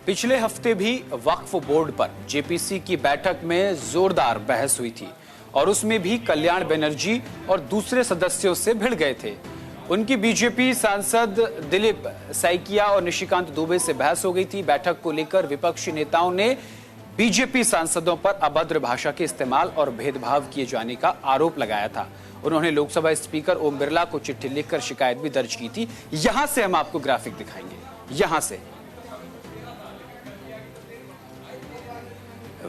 पिछले हफ्ते भी वक्फ बोर्ड पर जेपीसी की बैठक में जोरदार बहस हुई थी और उसमें भी कल्याण बनर्जी और दूसरे सदस्यों से भिड़ गए थे। उनकी बीजेपी सांसद दिलीप सैकिया और निशिकांत दुबे से बहस हो गई थी। बैठक को लेकर विपक्षी नेताओं ने बीजेपी सांसदों पर अभद्र भाषा के इस्तेमाल और भेदभाव किए जाने का आरोप लगाया था। उन्होंने लोकसभा स्पीकर ओम बिरला को चिट्ठी लिखकर शिकायत भी दर्ज की थी। यहां से हम आपको ग्राफिक दिखाएंगे। यहां से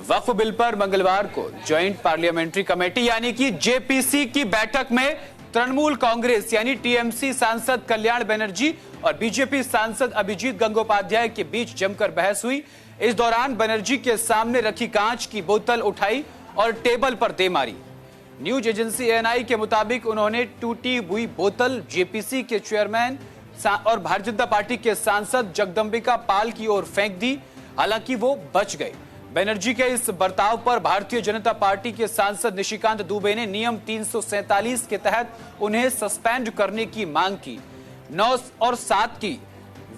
वक्फ बिल पर मंगलवार को ज्वाइंट पार्लियामेंट्री कमेटी यानी कि जेपीसी की बैठक में तृणमूल कांग्रेस यानी टीएमसी सांसद कल्याण बनर्जी और बीजेपी सांसद अभिजीत गंगोपाध्याय के बीच जमकर बहस हुई। इस दौरान बनर्जी के सामने रखी कांच की बोतल उठाई और टेबल पर दे मारी। न्यूज एजेंसी एएनआई के मुताबिक उन्होंने टूटी हुई बोतल जेपीसी के चेयरमैन और भारतीय जनता पार्टी के सांसद जगदंबिका पाल की ओर फेंक दी। हालांकि वो बच गए। बनर्जी के इस बर्ताव पर भारतीय जनता पार्टी के सांसद निशिकांत दुबे ने नियम 347 के तहत उन्हें सस्पेंड करने की मांग की। 9 और 7 की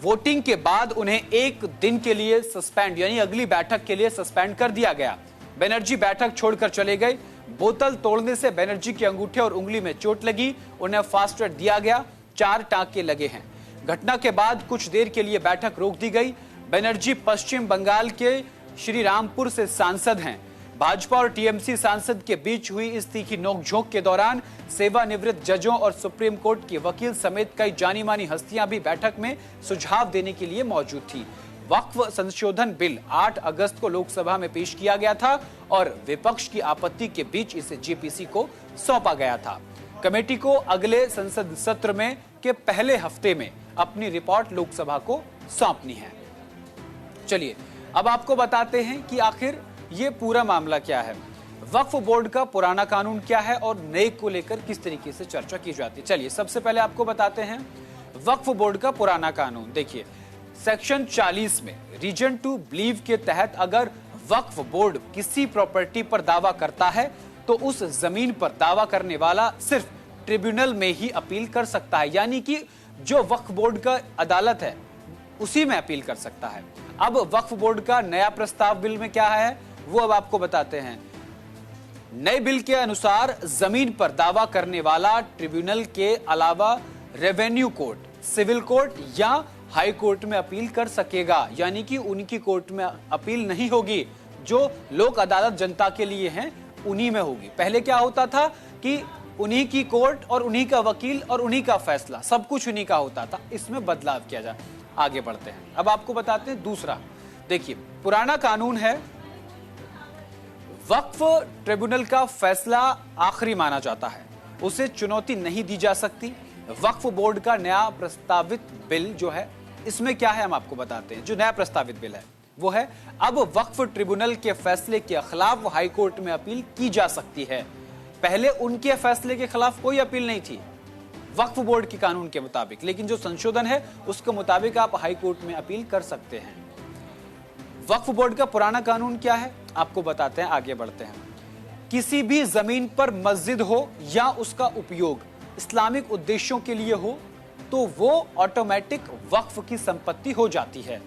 वोटिंग के बाद उन्हें एक दिन के लिए सस्पेंड यानी अगली बैठक के लिए सस्पेंड कर दिया गया। बनर्जी बैठक छोड़कर चले गए। बोतल तोड़ने से बनर्जी के अंगूठे और उंगली में चोट लगी। उन्हें फास्ट ट्रैक दिया गया। 4 टांके लगे हैं। घटना के बाद कुछ देर के लिए बैठक रोक दी गई। बनर्जी पश्चिम बंगाल के श्री रामपुर से सांसद हैं। भाजपा और टीएमसी सांसद के बीच हुई इस तीखी नोकझोंक के दौरान सेवानिवृत्त जजों और सुप्रीम कोर्ट के वकील समेत कई जानी मानी हस्तियां भी बैठक में सुझाव देने के लिए मौजूद थी। वक्फ संशोधन बिल 8 अगस्त को लोकसभा में पेश किया गया था और विपक्ष की आपत्ति के बीच इसे जेपीसी को सौंपा गया था। कमेटी को अगले संसद सत्र में के पहले हफ्ते में अपनी रिपोर्ट लोकसभा को सौंपनी है। चलिए अब आपको बताते हैं कि आखिर ये पूरा मामला क्या है, वक्फ बोर्ड का पुराना कानून क्या है और नए को लेकर किस तरीके से चर्चा की जाती है। चलिए सबसे पहले आपको बताते हैं वक्फ बोर्ड का पुराना कानून। देखिए सेक्शन 40 में रीजन टू बिलीव के तहत अगर वक्फ बोर्ड किसी प्रॉपर्टी पर दावा करता है तो उस जमीन पर दावा करने वाला सिर्फ ट्रिब्यूनल में ही अपील कर सकता है, यानी कि जो वक्फ बोर्ड का अदालत है उसी में अपील कर सकता है। अब वक्फ बोर्ड का नया प्रस्ताव बिल में क्या है वो अब आपको बताते हैं। नए बिल के अनुसार जमीन पर दावा करने वाला ट्रिब्यूनल के अलावा रेवेन्यू कोर्ट, सिविल कोर्ट या हाई कोर्ट में अपील कर सकेगा, यानी कि उनकी कोर्ट में अपील नहीं होगी। जो लोक अदालत जनता के लिए हैं उन्हीं में होगी। पहले क्या होता था कि उन्हीं की कोर्ट और उन्हीं का वकील और उन्हीं का फैसला, सब कुछ उन्हीं का होता था। इसमें बदलाव किया जाए। आगे बढ़ते हैं। अब आपको बताते हैं दूसरा। देखिए पुराना कानून है वक्फ ट्रिब्यूनल का फैसला आखिरी माना जाता है, उसे चुनौती नहीं दी जा सकती। वक्फ बोर्ड का नया प्रस्तावित बिल जो है इसमें क्या है हम आपको बताते हैं। जो नया प्रस्तावित बिल है वो है अब वक्फ ट्रिब्यूनल के फैसले के खिलाफ हाई कोर्ट में अपील की जा सकती है। पहले उनके फैसले के खिलाफ कोई अपील नहीं थी वक्फ बोर्ड के कानून के मुताबिक, लेकिन जो संशोधन है उसके मुताबिक आप हाई कोर्ट में अपील कर सकते हैं। वक्फ बोर्ड का पुराना कानून क्या है आपको बताते हैं। आगे बढ़ते हैं। किसी भी जमीन पर मस्जिद हो या उसका उपयोग इस्लामिक उद्देश्यों के लिए हो तो वो ऑटोमेटिक वक्फ की संपत्ति हो जाती है।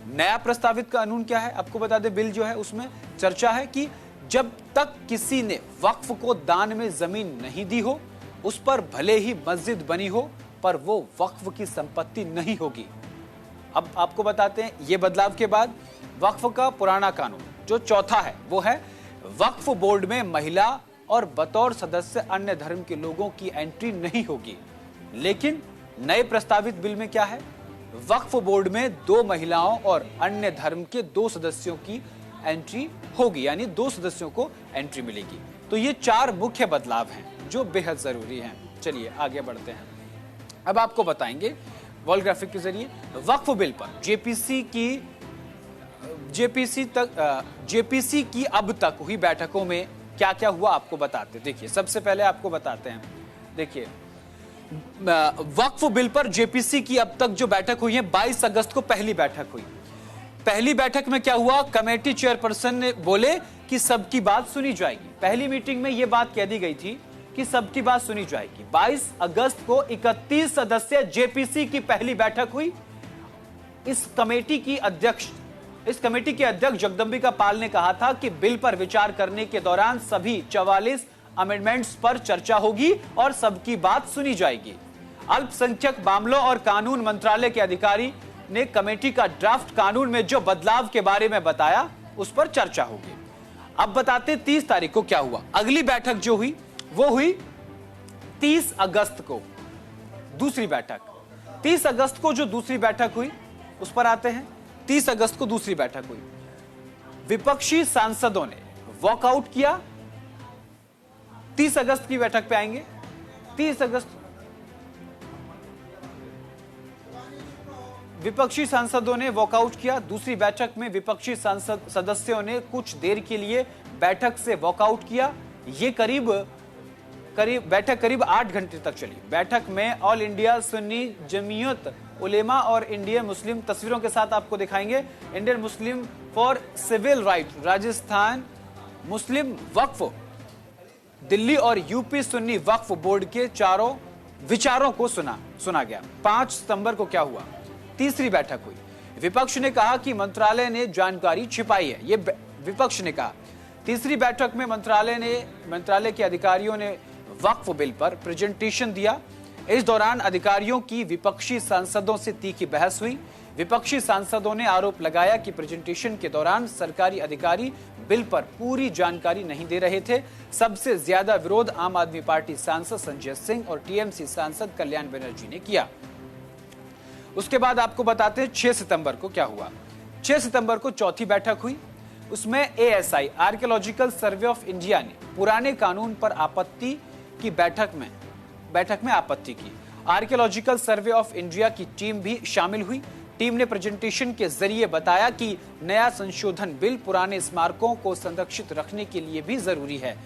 नया प्रस्तावित कानून क्या है आपको बता दें। बिल जो है उसमें चर्चा है कि जब तक किसी ने वक्फ को दान में जमीन नहीं दी हो, उस पर भले ही मस्जिद बनी हो पर वो वक्फ की संपत्ति नहीं होगी। अब आपको बताते हैं ये बदलाव के बाद वक्फ का पुराना कानून जो चौथा है वो है वक्फ बोर्ड में महिला और बतौर सदस्य अन्य धर्म के लोगों की एंट्री नहीं होगी। लेकिन नए प्रस्तावित बिल में क्या है, वक्फ बोर्ड में 2 महिलाओं और अन्य धर्म के 2 सदस्यों की एंट्री होगी, यानी 2 सदस्यों को एंट्री मिलेगी। तो ये 4 मुख्य बदलाव हैं जो बेहद जरूरी हैं। चलिए आगे बढ़ते हैं। अब आपको बताएंगे वॉल ग्राफिक के जरिए वक्फ बिल पर जेपीसी की अब तक हुई बैठकों में क्या क्या हुआ आपको बताते। देखिए सबसे पहले आपको बताते हैं। देखिए वक्फ बिल पर जेपीसी की अब तक जो बैठक हुई है 22 अगस्त को पहली बैठक हुई। पहली बैठक में क्या हुआ, कमेटी चेयरपर्सन ने बोले कि सबकी बात सुनी जाएगी। पहली मीटिंग में यह बात कह दी गई थी कि सबकी बात सुनी जाएगी। 22 अगस्त को 31 सदस्य जेपीसी की पहली बैठक हुई। इस कमेटी की अध्यक्ष इस कमेटी के अध्यक्ष जगदंबिका पाल ने कहा था कि बिल पर विचार करने के दौरान सभी 44 अमेंडमेंट्स पर चर्चा होगी और सबकी बात सुनी जाएगी। अल्पसंख्यक मामलों और कानून मंत्रालय के अधिकारी ने कमेटी का ड्राफ्ट कानून में जो बदलाव के बारे में बताया उस पर चर्चा होगी। अब बताते 30 तारीख को क्या हुआ। अगली बैठक जो हुई वो हुई 30 अगस्त को, दूसरी बैठक। 30 अगस्त को जो दूसरी बैठक हुई उस पर आते हैं। 30 अगस्त को दूसरी बैठक हुई। विपक्षी सांसदों ने वॉकआउट किया। 30 अगस्त की बैठक पे आएंगे। 30 अगस्त विपक्षी सांसदों ने वॉकआउट किया। दूसरी बैठक में विपक्षी सांसद सदस्यों ने कुछ देर के लिए बैठक से वॉकआउट किया। ये बैठक करीब 8 घंटे तक चली। बैठक में ऑल इंडिया सुन्नी जमीयत उलेमा और इंडियन मुस्लिम, तस्वीरों के साथ आपको दिखाएंगे, Indian Muslim for civil right, Rajasthan Muslim Waqf, Delhi और यूपी सुन्नी वक्फ बोर्ड के चारों विचारों को सुना गया। 5 सितंबर को क्या हुआ? तीसरी बैठक हुई। विपक्ष ने कहा कि मंत्रालय ने जानकारी छिपाई है, ये विपक्ष ने कहा। तीसरी बैठक में मंत्रालय के अधिकारियों ने वक्फ बिल पर प्रेजेंटेशन दिया। इस दौरान अधिकारियों की विपक्षी सांसदों से तीखी बहस हुई। विपक्षी सांसदों ने आरोप लगाया कि प्रेजेंटेशन के दौरान सरकारी अधिकारी बिल पर पूरी जानकारी नहीं दे रहे थे। सबसे ज्यादा विरोध आम आदमी पार्टी सांसद संजय सिंह और टीएमसी सांसद कल्याण बनर्जी ने किया। उसके बाद आपको बताते हैं 6 सितंबर को क्या हुआ। 6 सितंबर को चौथी बैठक हुई। उसमें ASI archaeological survey of India ने पुराने कानून पर आपत्ति की बैठक में आपत्ति की। आर्कियोलॉजिकल सर्वे ऑफ इंडिया की टीम भी शामिल हुई। टीम ने प्रेजेंटेशन के जरिए बताया कि नया संशोधन बिल पुराने स्मारकों को संरक्षित रखने के लिए भी जरूरी है।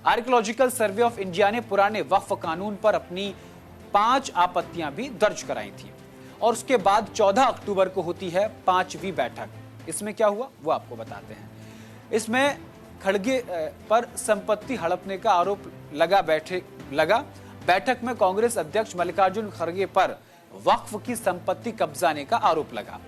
आर्कियोलॉजिकल सर्वे ऑफ इंडिया ने पुराने वक्फ कानून पर अपनी 5 आपत्तियां भी दर्ज कराई थी। और उसके बाद 14 अक्टूबर को होती है 5वीं बैठक। इसमें क्या हुआ वो आपको बताते हैं। इसमें खड़गे पर संपत्ति हड़पने का आरोप लगा। बैठक में कांग्रेस अध्यक्ष मल्लिकार्जुन खड़गे पर वक्फ की संपत्ति कब्जाने का आरोप लगा।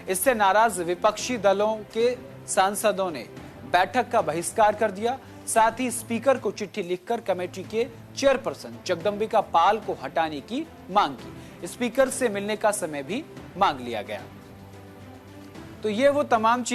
इससे नाराज विपक्षी दलों के सांसदों ने बैठक का बहिष्कार कर दिया। साथ ही स्पीकर को चिट्ठी लिखकर कमेटी के चेयरपर्सन जगदंबिका पाल को हटाने की मांग की। स्पीकर से मिलने का समय भी मांग लिया गया। तो ये वो तमाम